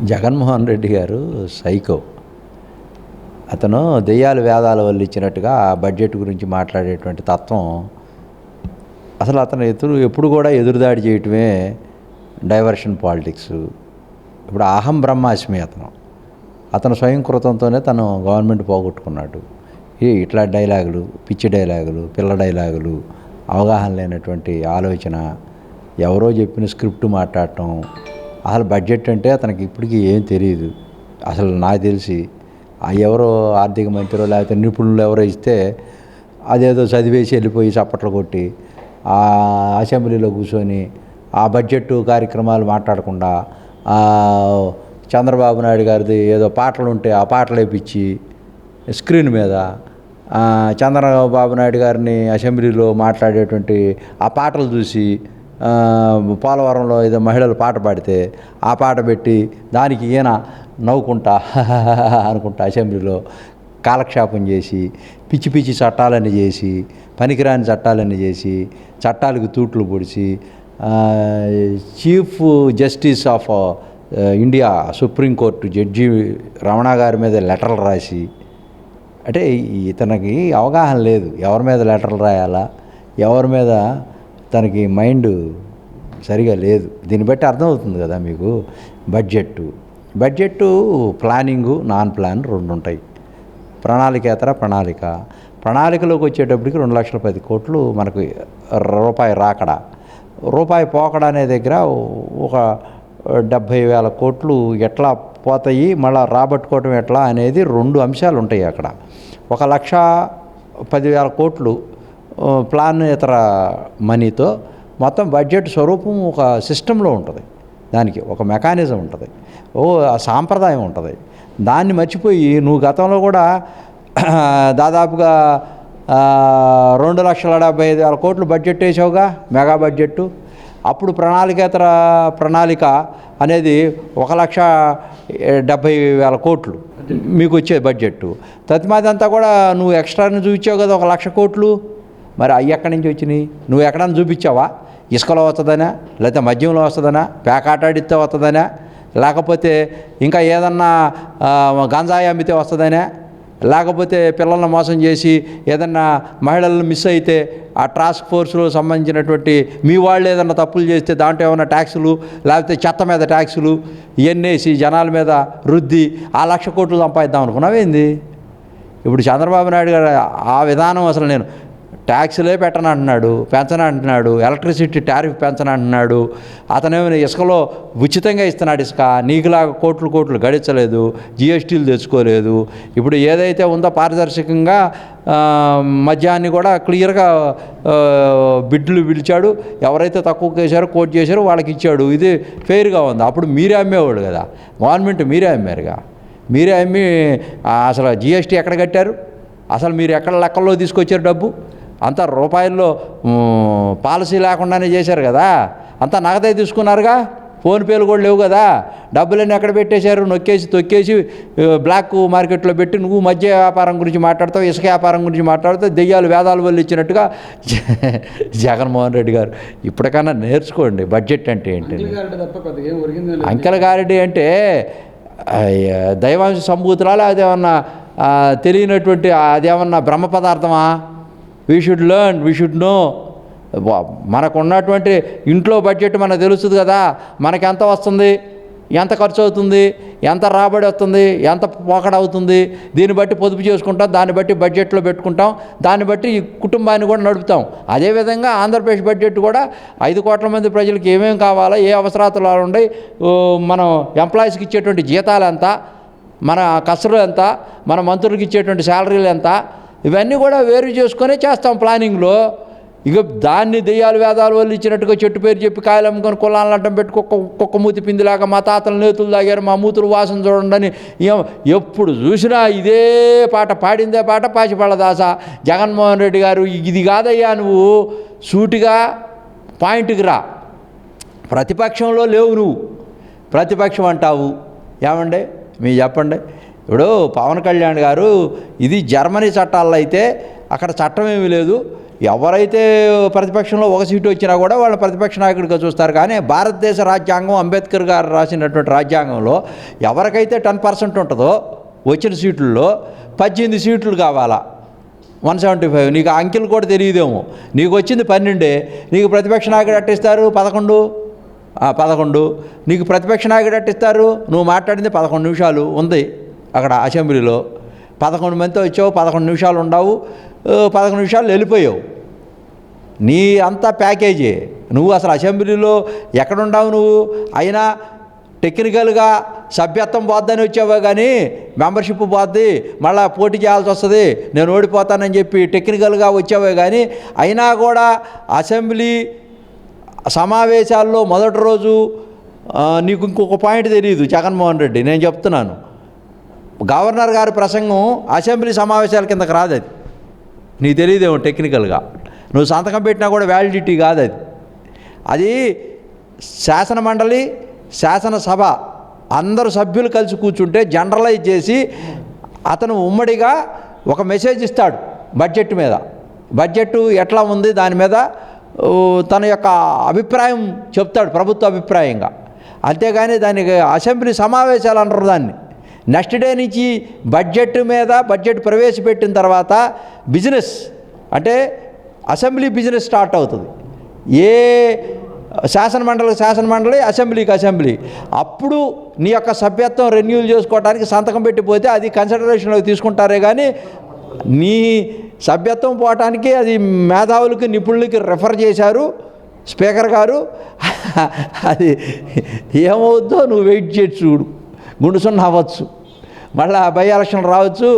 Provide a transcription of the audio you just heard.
జగన్మోహన్ రెడ్డి గారు సైకో. అతను దెయ్యాలు వేదాల వల్ల ఇచ్చినట్టుగా ఆ బడ్జెట్ గురించి మాట్లాడేటువంటి తత్వం, అసలు అతను ఎప్పుడు కూడా ఎదురుదాడి చేయటమే డైవర్షన్ పాలిటిక్స్. ఇప్పుడు అహం బ్రహ్మాస్మి అతను స్వయంకృతంతోనే తను గవర్నమెంట్ పోగొట్టుకున్నాడు. ఇట్లా డైలాగులు, పిచ్చి డైలాగులు, పిల్ల డైలాగులు, అవగాహన లేనటువంటి ఆలోచన, ఎవరో చెప్పిన స్క్రిప్ట్ మాట్లాడటం. అసలు బడ్జెట్ అంటే అతనికి ఇప్పటికీ ఏం తెలియదు. అసలు నాకు తెలిసి ఎవరో ఆర్థిక మంత్రో లేకపోతే నిపుణులు ఎవరో ఇస్తే అదేదో చదివేసి వెళ్ళిపోయి చప్పట్లు కొట్టి ఆ అసెంబ్లీలో కూర్చొని ఆ బడ్జెట్ కార్యక్రమాలు మాట్లాడకుండా చంద్రబాబు నాయుడు గారిది ఏదో పాటలు ఉంటే ఆ పాటలు వేపించి స్క్రీన్ మీద చంద్రబాబు నాయుడు గారిని అసెంబ్లీలో మాట్లాడేటువంటి ఆ పాటలు చూసి పోలవరంలో ఏదో మహిళలు పాట పాడితే ఆ పాట పెట్టి దానికి ఈయన నవ్వుకుంటా అనుకుంటా అసెంబ్లీలో కాలక్షేపం చేసి పిచ్చి పిచ్చి చట్టాలన్నీ చేసి పనికిరాని చట్టాలన్నీ చేసి చట్టాలకు తూట్లు పొడిచి chief justice of India supreme court judge Ramana గారి మీద లెటర్లు రాసి, అంటే ఇతనికి అవగాహన లేదు ఎవరి మీద లెటర్లు రాయాలా, ఎవరి మీద తనకి మైండ్ సరిగా లేదు. దీన్ని బట్టి అర్థమవుతుంది కదా మీకు. బడ్జెట్టు ప్లానింగు, నాన్ ప్లాన్ రెండు ఉంటాయి. ప్రణాళికేతర ప్రణాళికలోకి వచ్చేటప్పటికి 2,10 కోట్లు మనకు రూపాయి రాకడా, రూపాయి పోకడా అనే దగ్గర ఒక 70,000 కోట్లు ఎట్లా పోతాయి, మళ్ళీ రాబట్టుకోవటం ఎట్లా అనేది రెండు అంశాలు ఉంటాయి అక్కడ. 1,10,000 కోట్లు ప్లాన్ ఇతర మనీతో మొత్తం బడ్జెట్ స్వరూపం ఒక సిస్టంలో ఉంటుంది. దానికి ఒక మెకానిజం ఉంటుంది, సాంప్రదాయం ఉంటుంది. దాన్ని మర్చిపోయి నువ్వు గతంలో కూడా దాదాపుగా 2,75,000 కోట్లు బడ్జెట్ వేసావుగా, మెగా బడ్జెట్టు. అప్పుడు ప్రణాళిక అనేది 1,70,000 కోట్లు మీకు వచ్చే బడ్జెట్టు. తత్మాదంతా కూడా నువ్వు ఎక్స్ట్రాని చూపించావు కదా 1,00,000 కోట్లు. మరి అవి ఎక్కడి నుంచి వచ్చినాయి? నువ్వు ఎక్కడన్నా చూపించావా? ఇసుకలో వస్తుందనా, లేకపోతే మద్యంలో వస్తుందనా, పేకాటాడితే వస్తుందనా, లేకపోతే ఇంకా ఏదన్నా గంజాయి అమ్మితే వస్తుందనా, లేకపోతే పిల్లలను మోసం చేసి ఏదన్నా మహిళలను మిస్ అయితే ఆ టాస్క్ ఫోర్స్లో సంబంధించినటువంటి మీ వాళ్ళు ఏదన్నా తప్పులు చేస్తే దాంట్లో ఏమైనా ట్యాక్సులు, లేకపోతే చెత్త మీద ట్యాక్సులు ఇవన్నీ వేసి జనాల మీద రుద్ది ఆ 1,00,000 కోట్లు సంపాదిద్దాం అనుకున్నావేంది? ఇప్పుడు చంద్రబాబు నాయుడు గారు ఆ విధానం, అసలు నేను ట్యాక్సులే పెట్టనంటున్నాడు, పెంచనంటున్నాడు, ఎలక్ట్రిసిటీ టారిఫ్ పెంచనంటున్నాడు, అతనేమైనా ఇసుకలో ఉచితంగా ఇస్తున్నాడు ఇసుక, నీకులాగా కోట్లు గడించలేదు, జిఎస్టీలు తెచ్చుకోలేదు. ఇప్పుడు ఏదైతే ఉందో పారదర్శకంగా మద్యాన్ని కూడా క్లియర్గా బిడ్లు పిలిచాడు, ఎవరైతే తక్కువ చేశారో కోట్ చేశారో వాళ్ళకి ఇచ్చాడు. ఇది ఫెయిర్గా ఉంది. అప్పుడు మీరే అమ్మేవాడు కదా, గవర్నమెంట్ మీరే అమ్మారుగా. మీరే అమ్మి అసలు జిఎస్టీ ఎక్కడ కట్టారు? అసలు మీరు ఎక్కడ లెక్కల్లో తీసుకొచ్చారు డబ్బు? అంతా రూపాయల్లో పాలసీ లేకుండానే చేశారు కదా, అంతా నగదే తీసుకున్నారుగా, ఫోన్పేలు కూడా లేవు కదా. డబ్బులన్నీ ఎక్కడ పెట్టేశారు? నొక్కేసి తొక్కేసి బ్లాక్ మార్కెట్లో పెట్టి నువ్వు మద్య వ్యాపారం గురించి మాట్లాడతావు, ఇసుక వ్యాపారం గురించి మాట్లాడుతావు, దెయ్యాలు వేదాలు వల్ల ఇచ్చినట్టుగా. జగన్మోహన్ రెడ్డి గారు ఇప్పటికన్నా నేర్చుకోండి బడ్జెట్ అంటే ఏంటి. అంకెల గారెడ్డి అంటే దైవాంశ సంభూతురాలు, అదేమన్నా తెలియనటువంటి అదేమన్నా బ్రహ్మ పదార్థమా? We should learn, we should know. మనకు ఉన్నటువంటి ఇంట్లో బడ్జెట్ మనకు తెలుస్తుంది కదా, మనకి ఎంత వస్తుంది, ఎంత ఖర్చు అవుతుంది, ఎంత రాబడి వస్తుంది, ఎంత పోకడ అవుతుంది, దీన్ని బట్టి పొదుపు చేసుకుంటాం, దాన్ని బట్టి బడ్జెట్లో పెట్టుకుంటాం, దాన్ని బట్టి ఈ కుటుంబాన్ని కూడా నడుపుతాం. అదేవిధంగా ఆంధ్రప్రదేశ్ బడ్జెట్ కూడా 5 కోట్ల మంది ప్రజలకు ఏమేమి కావాలో, ఏ అవసరాలు ఉన్నాయి, మనం ఎంప్లాయీస్కి ఇచ్చేటువంటి జీతాలు ఎంత, మన కసరు ఎంత, మన మంత్రులకు ఇచ్చేటువంటి శాలరీలు ఎంత, ఇవన్నీ కూడా వేరు చేసుకొని చేస్తాం ప్లానింగ్లో. ఇక దాన్ని దెయ్యాలు వేదాలు వల్ల ఇచ్చినట్టుగా చెట్టు పేరు చెప్పి కాయలు అమ్ముకొని కులాలను అడ్డం పెట్టి కుక్క మూతి పిందిలాగా మా తాతలు నేతులు తాగారు, మా మూతులు వాసన చూడండి అని ఎప్పుడు చూసినా ఇదే పాట, పాడిందే పాట, పాచిపళ్ళ దాస. జగన్మోహన్ రెడ్డి గారు ఇది కాదయ్యా, నువ్వు సూటిగా పాయింట్కి రా. ప్రతిపక్షంలో లేవు, నువ్వు ప్రతిపక్షం అంటావు. ఏమండి మీరు చెప్పండి. ఇప్పుడు పవన్ కళ్యాణ్ గారు ఇది జర్మనీ చట్టాల్లో అయితే అక్కడ చట్టం ఏమీ లేదు, ఎవరైతే ప్రతిపక్షంలో ఒక సీటు వచ్చినా కూడా వాళ్ళ ప్రతిపక్ష నాయకుడిగా చూస్తారు. కానీ భారతదేశ రాజ్యాంగం అంబేద్కర్ గారు రాసినటువంటి రాజ్యాంగంలో ఎవరికైతే 10% ఉంటుందో వచ్చిన సీట్లలో 18 సీట్లు కావాలా, 175. నీకు ఆ అంకెలు కూడా తెలియదేమో. నీకు వచ్చింది 12, నీకు ప్రతిపక్ష నాయకుడు అట్టిస్తారు 11. నీకు ప్రతిపక్ష నాయకుడు అట్టిస్తారు, నువ్వు మాట్లాడింది 11 నిమిషాలు ఉంది అక్కడ అసెంబ్లీలో. 11 మందితో వచ్చావు, 11 నిమిషాలు ఉండవు, 11 నిమిషాలు వెళ్ళిపోయావు. నీ అంతా ప్యాకేజీ. నువ్వు అసలు అసెంబ్లీలో ఎక్కడుండావు నువ్వు? అయినా టెక్నికల్గా సభ్యత్వం పోద్దని వచ్చావే కానీ మెంబర్షిప్ పోద్ది, మళ్ళీ పోటీ చేయాల్సి వస్తుంది, నేను ఓడిపోతానని చెప్పి టెక్నికల్గా వచ్చావే కానీ అయినా కూడా అసెంబ్లీ సమావేశాల్లో మొదటి రోజు నీకు ఇంకొక పాయింట్ తెలియదు జగన్మోహన్ రెడ్డి. నేను చెప్తున్నాను, గవర్నర్ గారి ప్రసంగం అసెంబ్లీ సమావేశాల కిందకి రాదు. అది నీకు తెలియదేమో. టెక్నికల్గా నువ్వు సంతకం పెట్టినా కూడా వ్యాలిడిటీ కాదు అది. అది శాసనమండలి, శాసనసభ అందరు సభ్యులు కలిసి కూర్చుంటే జనరలైజ్ చేసి అతను ఉమ్మడిగా ఒక మెసేజ్ ఇస్తాడు బడ్జెట్ మీద. బడ్జెట్ ఎట్లా ఉంది దాని మీద తన యొక్క అభిప్రాయం చెప్తాడు, ప్రభుత్వ అభిప్రాయంగా. అంతేగాని దానికి అసెంబ్లీ సమావేశాలు అంటారు దాన్ని. నెక్స్ట్ డే నుంచి బడ్జెట్ మీద బడ్జెట్ ప్రవేశపెట్టిన తర్వాత బిజినెస్ అంటే అసెంబ్లీ బిజినెస్ స్టార్ట్ అవుతుంది. ఏ శాసనమండలికి శాసనమండలి, అసెంబ్లీకి అసెంబ్లీ. అప్పుడు నీ యొక్క సభ్యత్వం రెన్యూల్ చేసుకోవడానికి సంతకం పెట్టిపోతే అది కన్సిడరేషన్లోకి తీసుకుంటారే కానీ నీ సభ్యత్వం పోవటానికి అది మేధావులకి నిపుణులకి రెఫర్ చేశారు స్పీకర్ గారు. అది ఏమవుద్దో నువ్వు వెయిట్ చేసి చూడు. గుండు సున్నా అవ్వచ్చు, మళ్ళీ బై ఎలక్షన్ రావచ్చు,